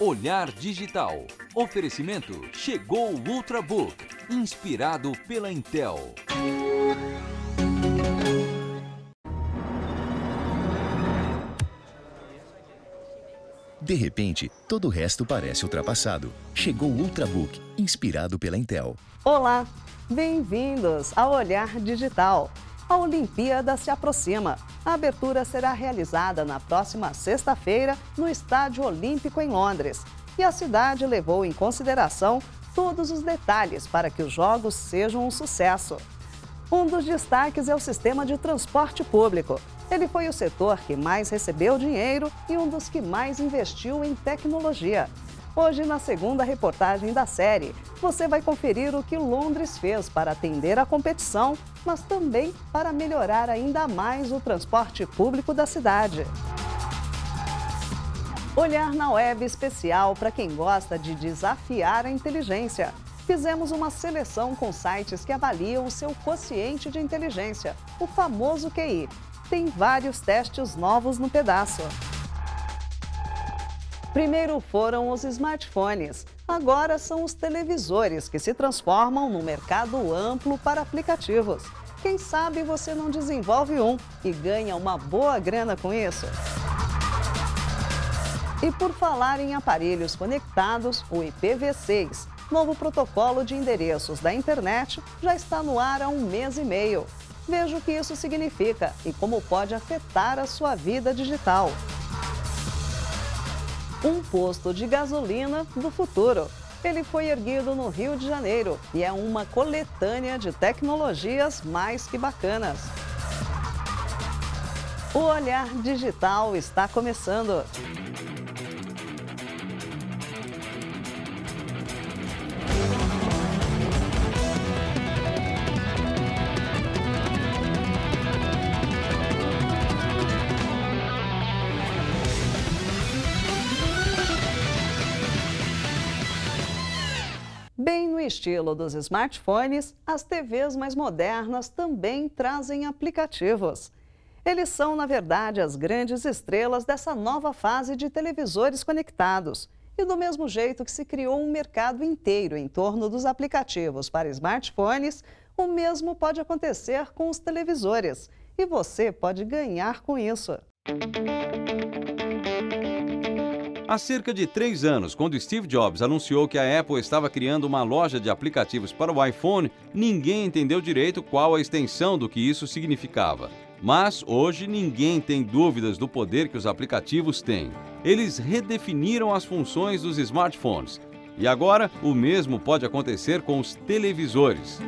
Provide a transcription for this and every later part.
Olhar Digital. Oferecimento chegou o Ultrabook, inspirado pela Intel. De repente, todo o resto parece ultrapassado. Chegou o Ultrabook, inspirado pela Intel. Olá, bem-vindos ao Olhar Digital. A Olimpíada se aproxima. A abertura será realizada na próxima sexta-feira no Estádio Olímpico em Londres. E a cidade levou em consideração todos os detalhes para que os Jogos sejam um sucesso. Um dos destaques é o sistema de transporte público. Ele foi o setor que mais recebeu dinheiro e um dos que mais investiu em tecnologia. Hoje, na segunda reportagem da série, você vai conferir o que Londres fez para atender a competição, mas também para melhorar ainda mais o transporte público da cidade. Olhar na Web especial para quem gosta de desafiar a inteligência. Fizemos uma seleção com sites que avaliam o seu quociente de inteligência, o famoso QI. Tem vários testes novos no pedaço. Primeiro foram os smartphones, agora são os televisores que se transformam num mercado amplo para aplicativos. Quem sabe você não desenvolve um e ganha uma boa grana com isso? E por falar em aparelhos conectados, o IPv6, novo protocolo de endereços da internet, já está no ar há 1 mês e meio. Veja o que isso significa e como pode afetar a sua vida digital. Um posto de gasolina do futuro. Ele foi erguido no Rio de Janeiro e é uma coletânea de tecnologias mais que bacanas. O Olhar Digital está começando. Bem no estilo dos smartphones, as TVs mais modernas também trazem aplicativos. Eles são, na verdade, as grandes estrelas dessa nova fase de televisores conectados. E do mesmo jeito que se criou um mercado inteiro em torno dos aplicativos para smartphones, o mesmo pode acontecer com os televisores. E você pode ganhar com isso. Há cerca de 3 anos, quando Steve Jobs anunciou que a Apple estava criando uma loja de aplicativos para o iPhone, ninguém entendeu direito qual a extensão do que isso significava. Mas hoje ninguém tem dúvidas do poder que os aplicativos têm. Eles redefiniram as funções dos smartphones. E agora, o mesmo pode acontecer com os televisores.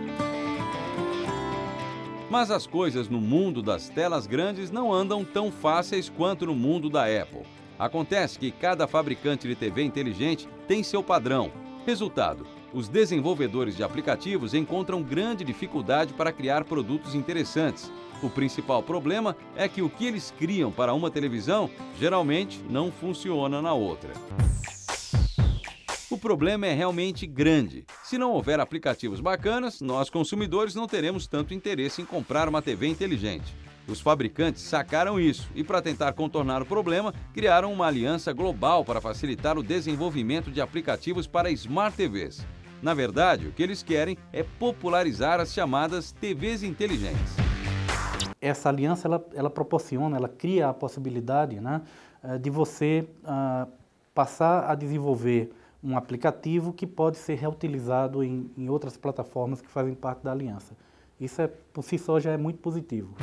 Mas as coisas no mundo das telas grandes não andam tão fáceis quanto no mundo da Apple. Acontece que cada fabricante de TV inteligente tem seu padrão. Resultado, os desenvolvedores de aplicativos encontram grande dificuldade para criar produtos interessantes. O principal problema é que o que eles criam para uma televisão, geralmente não funciona na outra. O problema é realmente grande. Se não houver aplicativos bacanas, nós consumidores não teremos tanto interesse em comprar uma TV inteligente. Os fabricantes sacaram isso e, para tentar contornar o problema, criaram uma aliança global para facilitar o desenvolvimento de aplicativos para Smart TVs. Na verdade, o que eles querem é popularizar as chamadas TVs inteligentes. Essa aliança ela proporciona, ela cria a possibilidade, né, de você passar a desenvolver um aplicativo que pode ser reutilizado em outras plataformas que fazem parte da aliança. Isso por si só já é muito positivo.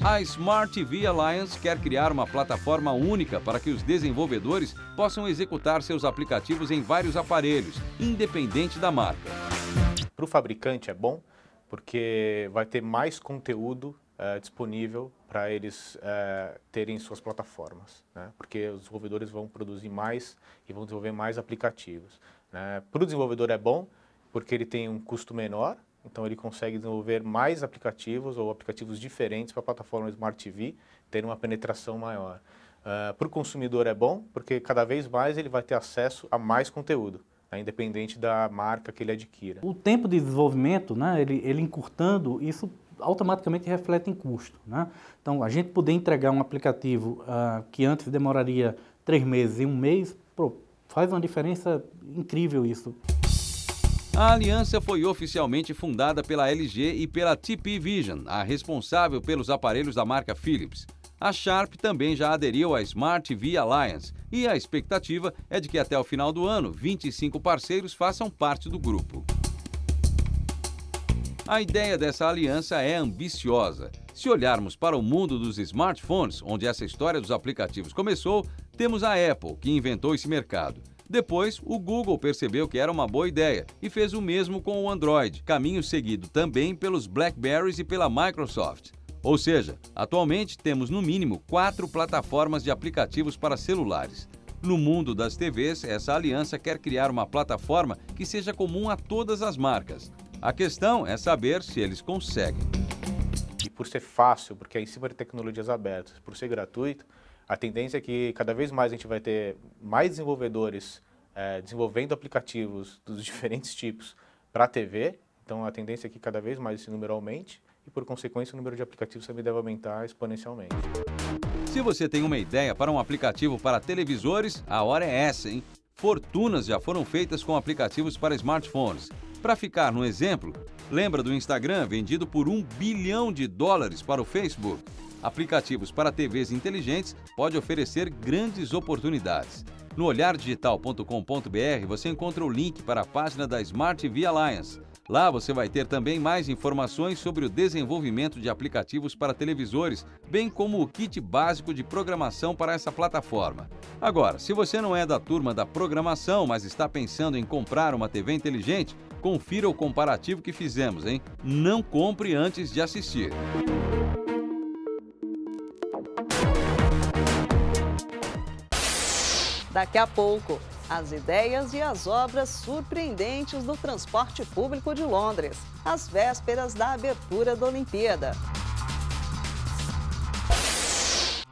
A Smart TV Alliance quer criar uma plataforma única para que os desenvolvedores possam executar seus aplicativos em vários aparelhos, independente da marca. Para o fabricante é bom, porque vai ter mais conteúdo disponível para eles terem suas plataformas, né? Porque os desenvolvedores vão produzir mais e vão desenvolver mais aplicativos, né? Para o desenvolvedor é bom, porque ele tem um custo menor. Então ele consegue desenvolver mais aplicativos ou aplicativos diferentes para a plataforma Smart TV, ter uma penetração maior. Para o consumidor é bom, porque cada vez mais ele vai ter acesso a mais conteúdo, né, independente da marca que ele adquira. O tempo de desenvolvimento, né, ele encurtando, isso automaticamente reflete em custo, né? Então a gente poder entregar um aplicativo que antes demoraria 3 meses em 1 mês, Faz uma diferença incrível isso. A aliança foi oficialmente fundada pela LG e pela TP Vision, a responsável pelos aparelhos da marca Philips. A Sharp também já aderiu à Smart TV Alliance e a expectativa é de que até o final do ano, 25 parceiros façam parte do grupo. A ideia dessa aliança é ambiciosa. Se olharmos para o mundo dos smartphones, onde essa história dos aplicativos começou, temos a Apple, que inventou esse mercado. Depois, o Google percebeu que era uma boa ideia e fez o mesmo com o Android, caminho seguido também pelos BlackBerrys e pela Microsoft. Ou seja, atualmente temos no mínimo 4 plataformas de aplicativos para celulares. No mundo das TVs, essa aliança quer criar uma plataforma que seja comum a todas as marcas. A questão é saber se eles conseguem. E por ser fácil, porque é em cima de tecnologias abertas, por ser gratuito, a tendência é que cada vez mais a gente vai ter mais desenvolvedores desenvolvendo aplicativos dos diferentes tipos para a TV. Então a tendência é que cada vez mais esse número aumente e, por consequência, o número de aplicativos também deve aumentar exponencialmente. Se você tem uma ideia para um aplicativo para televisores, a hora é essa, hein? Fortunas já foram feitas com aplicativos para smartphones. Para ficar no exemplo, lembra do Instagram vendido por $1 bilhão para o Facebook? Aplicativos para TVs inteligentes pode oferecer grandes oportunidades. No olhardigital.com.br você encontra o link para a página da Smart TV Alliance. Lá você vai ter também mais informações sobre o desenvolvimento de aplicativos para televisores, bem como o kit básico de programação para essa plataforma. Agora, se você não é da turma da programação, mas está pensando em comprar uma TV inteligente, confira o comparativo que fizemos, hein? Não compre antes de assistir. Daqui a pouco, as ideias e as obras surpreendentes do transporte público de Londres, às vésperas da abertura da Olimpíada.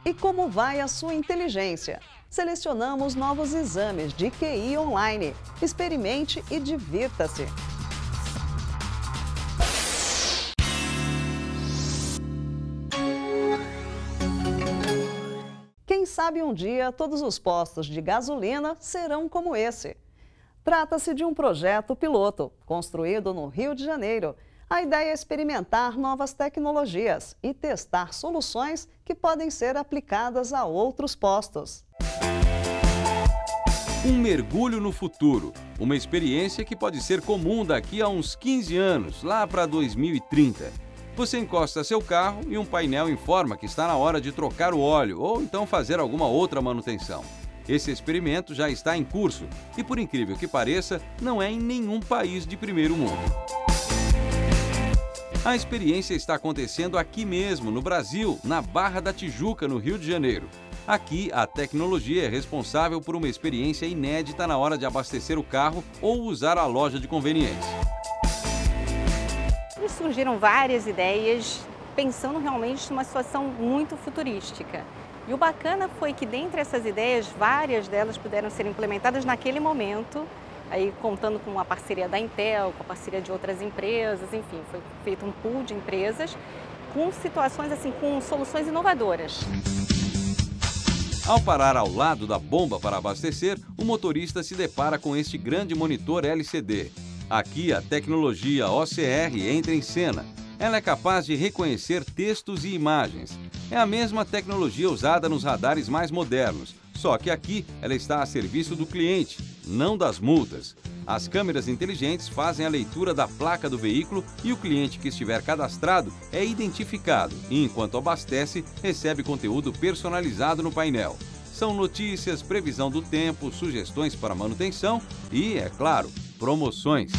E como vai a sua inteligência? Selecionamos novos exames de QI online. Experimente e divirta-se. Quem sabe um dia todos os postos de gasolina serão como esse. Trata-se de um projeto piloto, construído no Rio de Janeiro. A ideia é experimentar novas tecnologias e testar soluções que podem ser aplicadas a outros postos. Um mergulho no futuro, uma experiência que pode ser comum daqui a uns 15 anos, lá para 2030. Você encosta seu carro e um painel informa que está na hora de trocar o óleo ou então fazer alguma outra manutenção. Esse experimento já está em curso e, por incrível que pareça, não é em nenhum país de primeiro mundo. A experiência está acontecendo aqui mesmo, no Brasil, na Barra da Tijuca, no Rio de Janeiro. Aqui, a tecnologia é responsável por uma experiência inédita na hora de abastecer o carro ou usar a loja de conveniência. Surgiram várias ideias pensando realmente numa situação muito futurística. E o bacana foi que, dentre essas ideias, várias delas puderam ser implementadas naquele momento, aí contando com a parceria da Intel, com a parceria de outras empresas, enfim, foi feito um pool de empresas com situações assim, com soluções inovadoras. Ao parar ao lado da bomba para abastecer, o motorista se depara com este grande monitor LCD. Aqui, a tecnologia OCR entra em cena. Ela é capaz de reconhecer textos e imagens. É a mesma tecnologia usada nos radares mais modernos, só que aqui ela está a serviço do cliente, não das multas. As câmeras inteligentes fazem a leitura da placa do veículo e o cliente que estiver cadastrado é identificado e, enquanto abastece, recebe conteúdo personalizado no painel. São notícias, previsão do tempo, sugestões para manutenção e, é claro, promoções.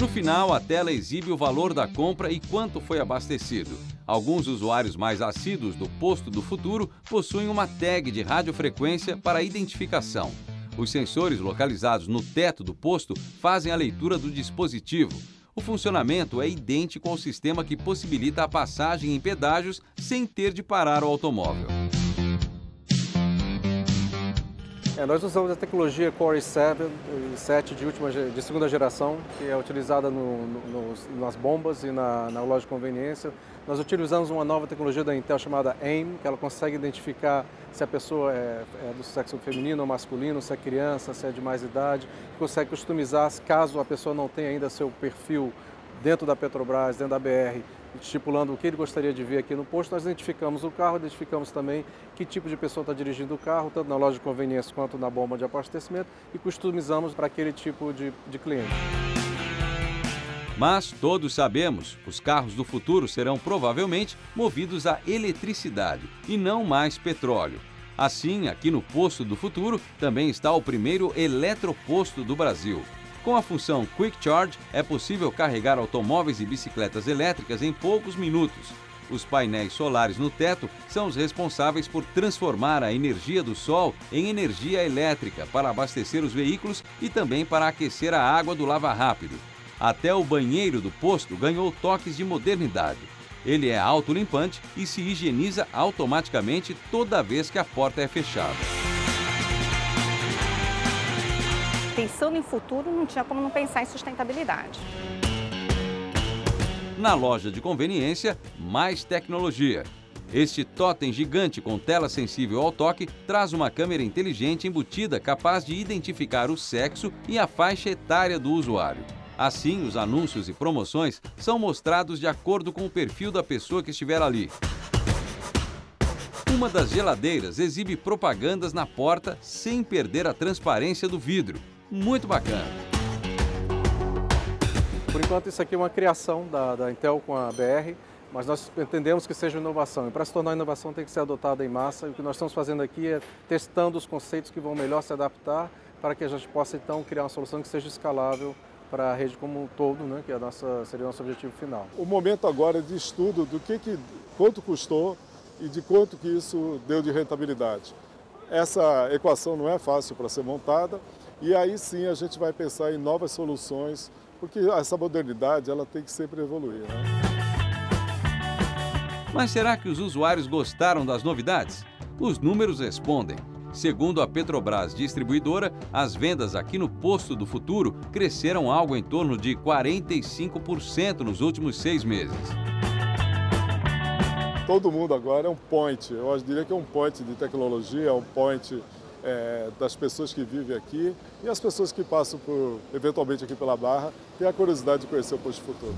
No final, a tela exibe o valor da compra e quanto foi abastecido. Alguns usuários mais assíduos do Posto do Futuro possuem uma tag de radiofrequência para identificação. Os sensores localizados no teto do posto fazem a leitura do dispositivo. O funcionamento é idêntico ao sistema que possibilita a passagem em pedágios sem ter de parar o automóvel. Nós usamos a tecnologia Core i7 de segunda geração, que é utilizada nas bombas e na loja de conveniência. Nós utilizamos uma nova tecnologia da Intel chamada AIM, que ela consegue identificar se a pessoa é do sexo feminino ou masculino, se é criança, se é de mais idade, consegue customizar caso a pessoa não tenha ainda seu perfil dentro da Petrobras, dentro da BR, estipulando o que ele gostaria de ver aqui no posto. Nós identificamos o carro, identificamos também que tipo de pessoa está dirigindo o carro, tanto na loja de conveniência quanto na bomba de abastecimento, e customizamos para aquele tipo de cliente. Mas todos sabemos, os carros do futuro serão provavelmente movidos a eletricidade e não mais petróleo. Assim, aqui no Posto do Futuro também está o primeiro eletroposto do Brasil. Com a função Quick Charge, é possível carregar automóveis e bicicletas elétricas em poucos minutos. Os painéis solares no teto são os responsáveis por transformar a energia do sol em energia elétrica para abastecer os veículos e também para aquecer a água do lava-rápido. Até o banheiro do posto ganhou toques de modernidade. Ele é autolimpante e se higieniza automaticamente toda vez que a porta é fechada. Pensando em futuro, não tinha como não pensar em sustentabilidade. Na loja de conveniência, mais tecnologia. Este totem gigante com tela sensível ao toque traz uma câmera inteligente embutida capaz de identificar o sexo e a faixa etária do usuário. Assim, os anúncios e promoções são mostrados de acordo com o perfil da pessoa que estiver ali. Uma das geladeiras exibe propagandas na porta sem perder a transparência do vidro. Muito bacana! Por enquanto, isso aqui é uma criação da Intel com a BR, mas nós entendemos que seja inovação. E para se tornar inovação tem que ser adotada em massa. E o que nós estamos fazendo aqui é testando os conceitos que vão melhor se adaptar para que a gente possa, então, criar uma solução que seja escalável para a rede como um todo, né, que seria o nosso objetivo final. O momento agora é de estudo do quanto custou e de quanto que isso deu de rentabilidade. Essa equação não é fácil para ser montada e aí sim a gente vai pensar em novas soluções, porque essa modernidade ela tem que sempre evoluir, né? Mas será que os usuários gostaram das novidades? Os números respondem. Segundo a Petrobras Distribuidora, as vendas aqui no Posto do Futuro cresceram algo em torno de 45% nos últimos 6 meses. Todo mundo agora é um point, eu diria que é um point de tecnologia, é um point das pessoas que vivem aqui e as pessoas que passam eventualmente aqui pela Barra têm a curiosidade de conhecer o Posto do Futuro.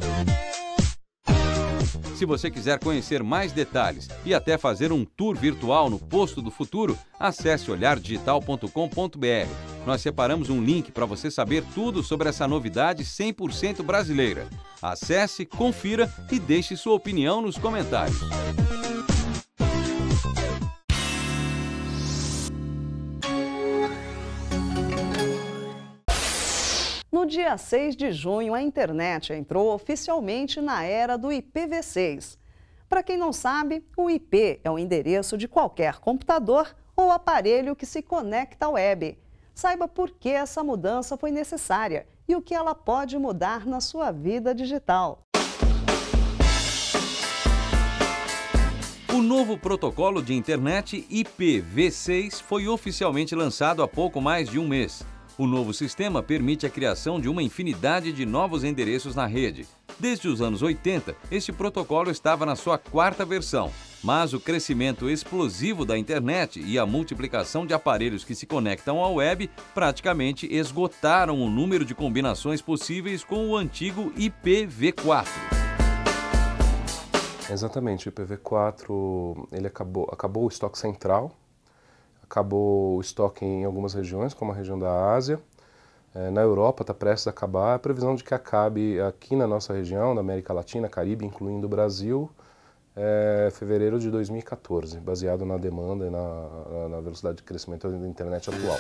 Se você quiser conhecer mais detalhes e até fazer um tour virtual no Posto do Futuro, acesse olhardigital.com.br. Nós separamos um link para você saber tudo sobre essa novidade 100% brasileira. Acesse, confira e deixe sua opinião nos comentários. No dia 6 de junho, a internet entrou oficialmente na era do IPv6. Para quem não sabe, o IP é o endereço de qualquer computador ou aparelho que se conecta à web. Saiba por que essa mudança foi necessária e o que ela pode mudar na sua vida digital. O novo protocolo de internet IPv6 foi oficialmente lançado há pouco mais de um mês. O novo sistema permite a criação de uma infinidade de novos endereços na rede. Desde os anos 80, este protocolo estava na sua 4ª versão, mas o crescimento explosivo da internet e a multiplicação de aparelhos que se conectam à web praticamente esgotaram o número de combinações possíveis com o antigo IPv4. Exatamente, o IPv4 ele acabou o estoque central. Acabou o estoque em algumas regiões, como a região da Ásia. Na Europa está prestes a acabar. A previsão de que acabe aqui na nossa região, da América Latina, Caribe, incluindo o Brasil, fevereiro de 2014, baseado na demanda e na velocidade de crescimento da internet atual.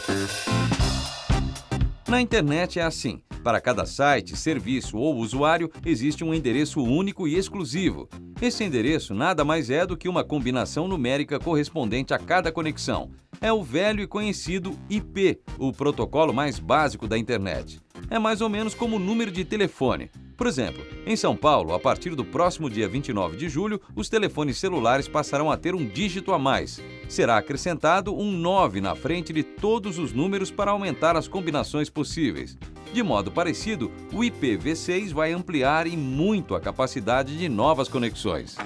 Na internet é assim. Para cada site, serviço ou usuário, existe um endereço único e exclusivo. Esse endereço nada mais é do que uma combinação numérica correspondente a cada conexão. É o velho e conhecido IP, o protocolo mais básico da internet. É mais ou menos como o número de telefone. Por exemplo, em São Paulo, a partir do próximo dia 29 de julho, os telefones celulares passarão a ter um dígito a mais. será acrescentado um 9 na frente de todos os números para aumentar as combinações possíveis. De modo parecido, o IPv6 vai ampliar e muito a capacidade de novas conexões.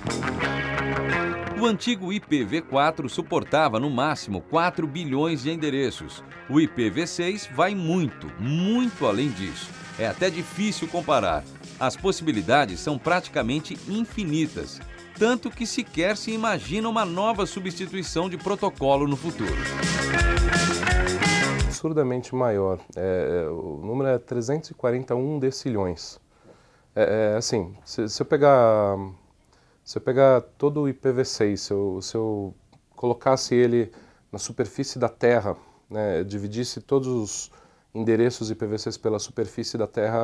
O antigo IPv4 suportava no máximo 4 bilhões de endereços. O IPv6 vai muito além disso. É até difícil comparar. As possibilidades são praticamente infinitas, tanto que sequer se imagina uma nova substituição de protocolo no futuro. Absurdamente maior. O número é 341 decilhões. Assim, se eu pegar todo o IPv6, se eu colocasse ele na superfície da Terra, né, dividisse todos os endereços IPv6 pela superfície da Terra,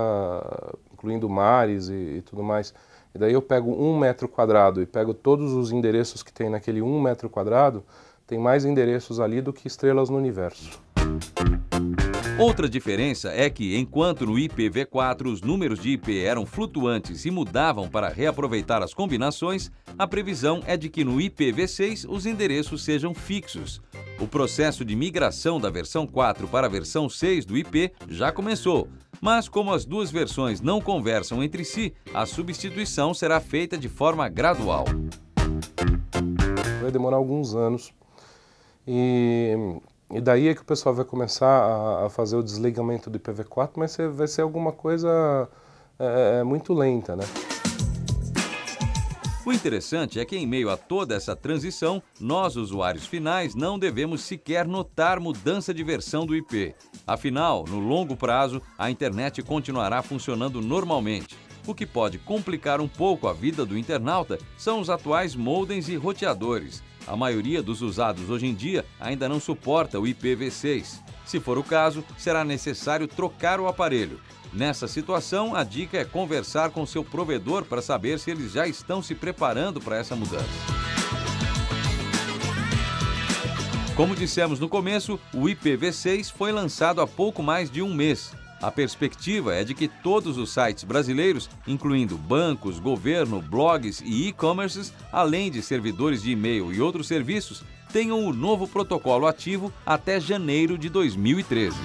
incluindo mares e tudo mais, e daí eu pego 1 metro quadrado e pego todos os endereços que tem naquele 1 metro quadrado, tem mais endereços ali do que estrelas no universo. Outra diferença é que, enquanto no IPv4 os números de IP eram flutuantes e mudavam para reaproveitar as combinações, a previsão é de que no IPv6 os endereços sejam fixos. O processo de migração da versão 4 para a versão 6 do IP já começou, mas como as duas versões não conversam entre si, a substituição será feita de forma gradual. Vai demorar alguns anos e daí é que o pessoal vai começar a fazer o desligamento do IPv4, mas vai ser alguma coisa muito lenta, né? O interessante é que, em meio a toda essa transição, nós, usuários finais, não devemos sequer notar mudança de versão do IP. Afinal, no longo prazo, a internet continuará funcionando normalmente. O que pode complicar um pouco a vida do internauta são os atuais modems e roteadores. A maioria dos usados hoje em dia ainda não suporta o IPv6. Se for o caso, será necessário trocar o aparelho. Nessa situação, a dica é conversar com seu provedor para saber se eles já estão se preparando para essa mudança. Como dissemos no começo, o IPv6 foi lançado há pouco mais de um mês. A perspectiva é de que todos os sites brasileiros, incluindo bancos, governo, blogs e e-commerces, além de servidores de e-mail e outros serviços, tenham o novo protocolo ativo até janeiro de 2013.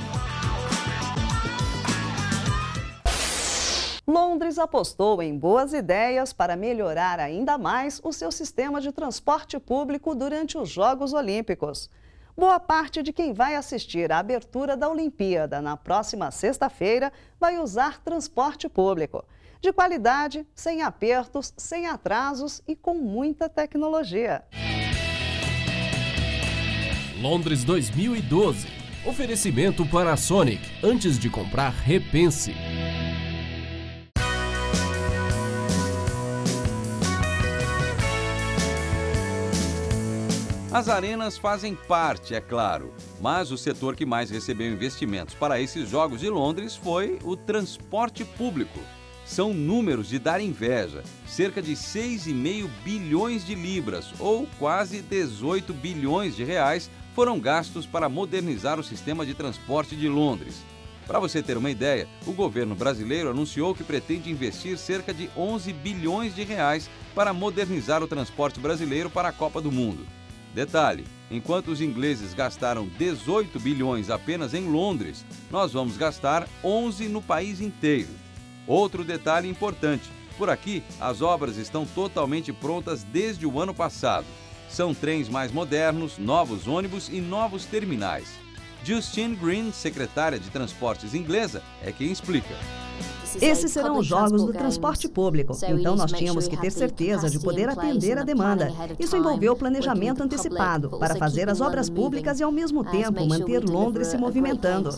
Londres apostou em boas ideias para melhorar ainda mais o seu sistema de transporte público durante os Jogos Olímpicos. Boa parte de quem vai assistir à abertura da Olimpíada na próxima sexta-feira vai usar transporte público. De qualidade, sem apertos, sem atrasos e com muita tecnologia. Londres 2012. Oferecimento para a Sonic. Antes de comprar, repense. As arenas fazem parte, é claro, mas o setor que mais recebeu investimentos para esses Jogos de Londres foi o transporte público. São números de dar inveja, cerca de 6,5 bilhões de libras, ou quase 18 bilhões de reais, foram gastos para modernizar o sistema de transporte de Londres. Para você ter uma ideia, o governo brasileiro anunciou que pretende investir cerca de 11 bilhões de reais para modernizar o transporte brasileiro para a Copa do Mundo. Detalhe, enquanto os ingleses gastaram 18 bilhões apenas em Londres, nós vamos gastar 11 no país inteiro. Outro detalhe importante, por aqui as obras estão totalmente prontas desde o ano passado. São trens mais modernos, novos ônibus e novos terminais. Justine Green, secretária de Transportes inglesa, é quem explica. Esses serão os Jogos do transporte público, então nós tínhamos que ter certeza de poder atender a demanda. Isso envolveu planejamento antecipado para fazer as obras públicas e, ao mesmo tempo, manter Londres se movimentando.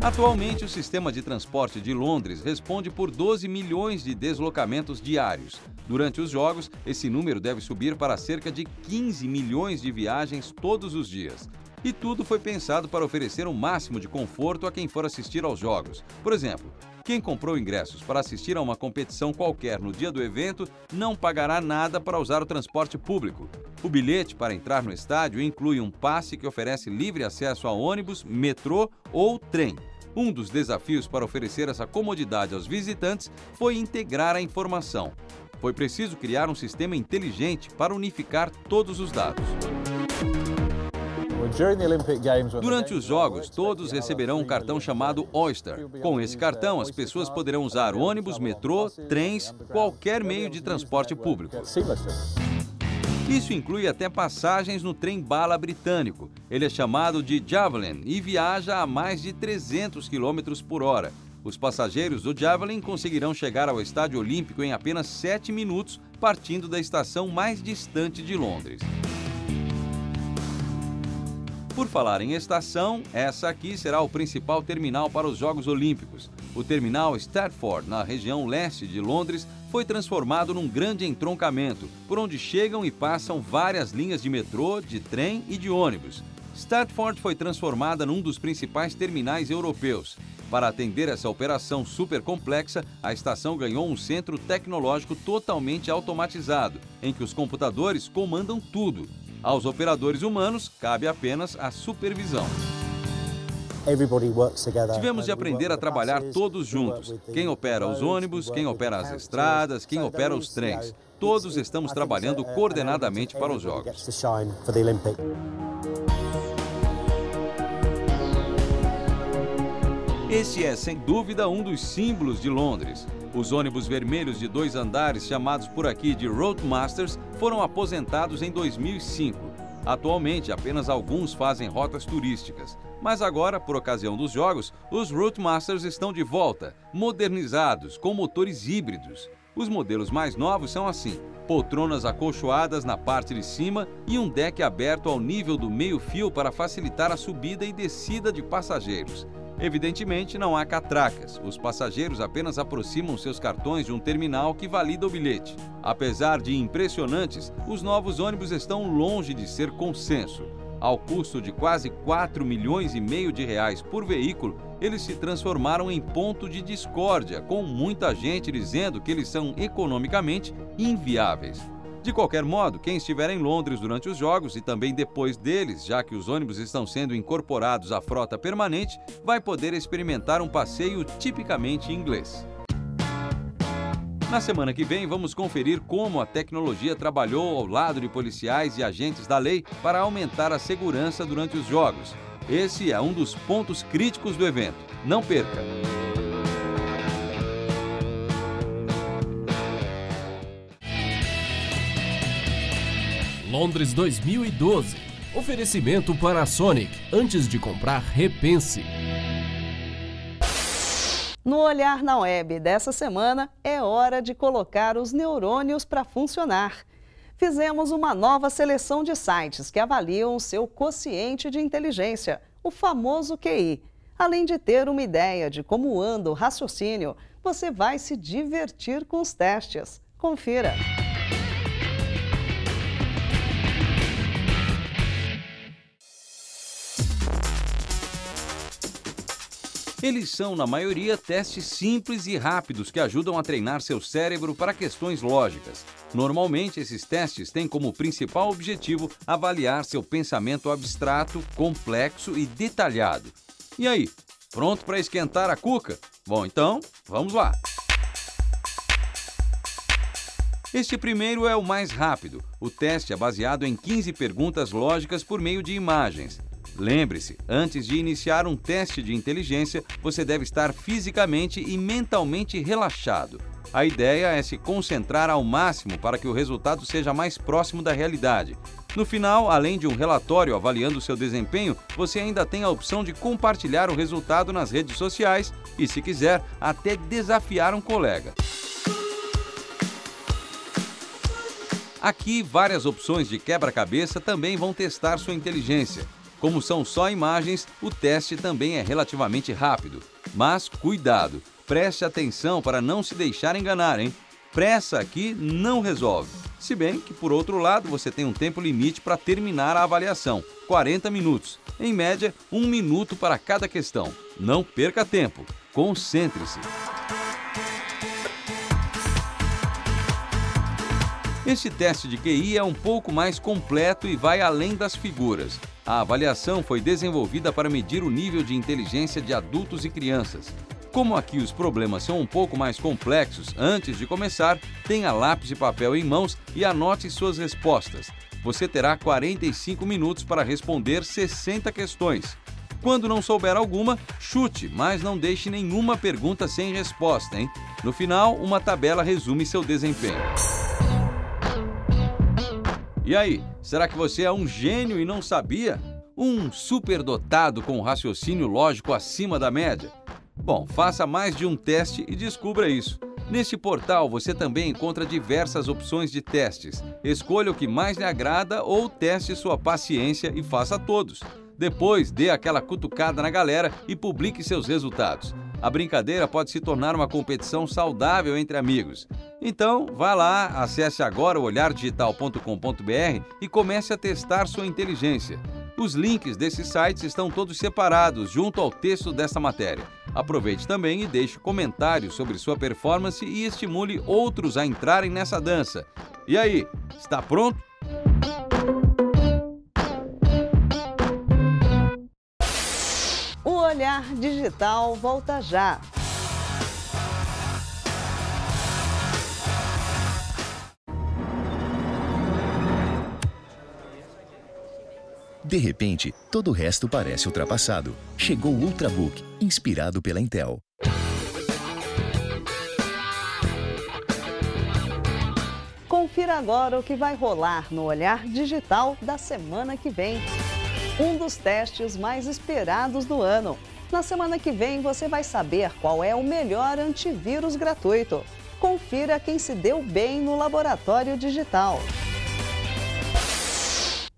Atualmente, o sistema de transporte de Londres responde por 12 milhões de deslocamentos diários. Durante os Jogos, esse número deve subir para cerca de 15 milhões de viagens todos os dias. E tudo foi pensado para oferecer o máximo de conforto a quem for assistir aos Jogos. Por exemplo, quem comprou ingressos para assistir a uma competição qualquer no dia do evento não pagará nada para usar o transporte público. O bilhete para entrar no estádio inclui um passe que oferece livre acesso a ônibus, metrô ou trem. Um dos desafios para oferecer essa comodidade aos visitantes foi integrar a informação. Foi preciso criar um sistema inteligente para unificar todos os dados. Durante os Jogos, todos receberão um cartão chamado Oyster. Com esse cartão, as pessoas poderão usar ônibus, metrô, trens, qualquer meio de transporte público. Isso inclui até passagens no trem-bala britânico. Ele é chamado de Javelin e viaja a mais de 300 km por hora. Os passageiros do Javelin conseguirão chegar ao Estádio Olímpico em apenas 7 minutos, partindo da estação mais distante de Londres. Por falar em estação, essa aqui será o principal terminal para os Jogos Olímpicos. O terminal Stratford, na região leste de Londres, foi transformado num grande entroncamento, por onde chegam e passam várias linhas de metrô, de trem e de ônibus. Stratford foi transformada num dos principais terminais europeus. Para atender essa operação super complexa, a estação ganhou um centro tecnológico totalmente automatizado, em que os computadores comandam tudo. Aos operadores humanos, cabe apenas a supervisão. Tivemos de aprender a trabalhar todos juntos. Quem opera os ônibus, quem opera as estradas, quem opera os trens. Todos estamos trabalhando coordenadamente para os Jogos. Esse é, sem dúvida, um dos símbolos de Londres. Os ônibus vermelhos de 2 andares, chamados por aqui de Roadmasters, foram aposentados em 2005. Atualmente, apenas alguns fazem rotas turísticas. Mas agora, por ocasião dos Jogos, os Roadmasters estão de volta, modernizados, com motores híbridos. Os modelos mais novos são assim: poltronas acolchoadas na parte de cima e um deck aberto ao nível do meio-fio para facilitar a subida e descida de passageiros. Evidentemente, não há catracas. Os passageiros apenas aproximam seus cartões de um terminal que valida o bilhete. Apesar de impressionantes, os novos ônibus estão longe de ser consenso. Ao custo de quase 4,5 milhões de reais por veículo, eles se transformaram em ponto de discórdia, com muita gente dizendo que eles são economicamente inviáveis. De qualquer modo, quem estiver em Londres durante os Jogos e também depois deles, já que os ônibus estão sendo incorporados à frota permanente, vai poder experimentar um passeio tipicamente inglês. Na semana que vem, vamos conferir como a tecnologia trabalhou ao lado de policiais e agentes da lei para aumentar a segurança durante os Jogos. Esse é um dos pontos críticos do evento. Não perca! Londres 2012. Oferecimento Panasonic. Antes de comprar, repense. No Olhar na Web dessa semana, é hora de colocar os neurônios para funcionar. Fizemos uma nova seleção de sites que avaliam o seu quociente de inteligência, o famoso QI. Além de ter uma ideia de como anda o raciocínio, você vai se divertir com os testes. Confira! Eles são, na maioria, testes simples e rápidos que ajudam a treinar seu cérebro para questões lógicas. Normalmente, esses testes têm como principal objetivo avaliar seu pensamento abstrato, complexo e detalhado. E aí, pronto para esquentar a cuca? Bom, então, vamos lá! Este primeiro é o mais rápido. O teste é baseado em 15 perguntas lógicas por meio de imagens. Lembre-se, antes de iniciar um teste de inteligência, você deve estar fisicamente e mentalmente relaxado. A ideia é se concentrar ao máximo para que o resultado seja mais próximo da realidade. No final, além de um relatório avaliando seu desempenho, você ainda tem a opção de compartilhar o resultado nas redes sociais e, se quiser, até desafiar um colega. Aqui, várias opções de quebra-cabeça também vão testar sua inteligência. Como são só imagens, o teste também é relativamente rápido. Mas cuidado, preste atenção para não se deixar enganar, hein? Pressa aqui não resolve. Se bem que, por outro lado, você tem um tempo limite para terminar a avaliação, 40 minutos. Em média, 1 minuto para cada questão. Não perca tempo, concentre-se. Este teste de QI é um pouco mais completo e vai além das figuras. A avaliação foi desenvolvida para medir o nível de inteligência de adultos e crianças. Como aqui os problemas são um pouco mais complexos, antes de começar, tenha lápis e papel em mãos e anote suas respostas. Você terá 45 minutos para responder 60 questões. Quando não souber alguma, chute, mas não deixe nenhuma pergunta sem resposta, hein? No final, uma tabela resume seu desempenho. E aí, será que você é um gênio e não sabia? Um superdotado com raciocínio lógico acima da média? Bom, faça mais de um teste e descubra isso. Neste portal você também encontra diversas opções de testes. Escolha o que mais lhe agrada ou teste sua paciência e faça todos. Depois, dê aquela cutucada na galera e publique seus resultados. A brincadeira pode se tornar uma competição saudável entre amigos. Então, vá lá, acesse agora o olhardigital.com.br e comece a testar sua inteligência. Os links desses sites estão todos separados junto ao texto desta matéria. Aproveite também e deixe comentários sobre sua performance e estimule outros a entrarem nessa dança. E aí, está pronto? O Olhar Digital volta já. De repente, todo o resto parece ultrapassado. Chegou o Ultrabook, inspirado pela Intel. Confira agora o que vai rolar no Olhar Digital da semana que vem. Um dos testes mais esperados do ano. Na semana que vem você vai saber qual é o melhor antivírus gratuito. Confira quem se deu bem no laboratório digital.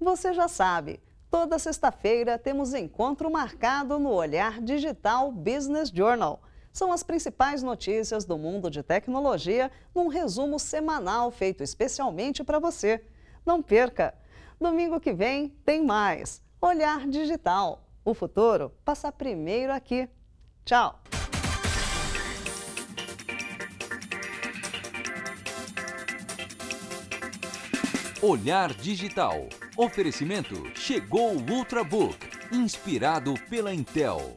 Você já sabe, toda sexta-feira temos encontro marcado no Olhar Digital Business Journal. São as principais notícias do mundo de tecnologia num resumo semanal feito especialmente para você. Não perca! Domingo que vem tem mais. Olhar Digital. O futuro passa primeiro aqui. Tchau! Olhar Digital. Oferecimento: chegou o Ultrabook, inspirado pela Intel.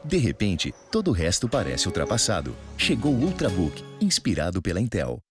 De repente, todo o resto parece ultrapassado. Chegou o Ultrabook, inspirado pela Intel.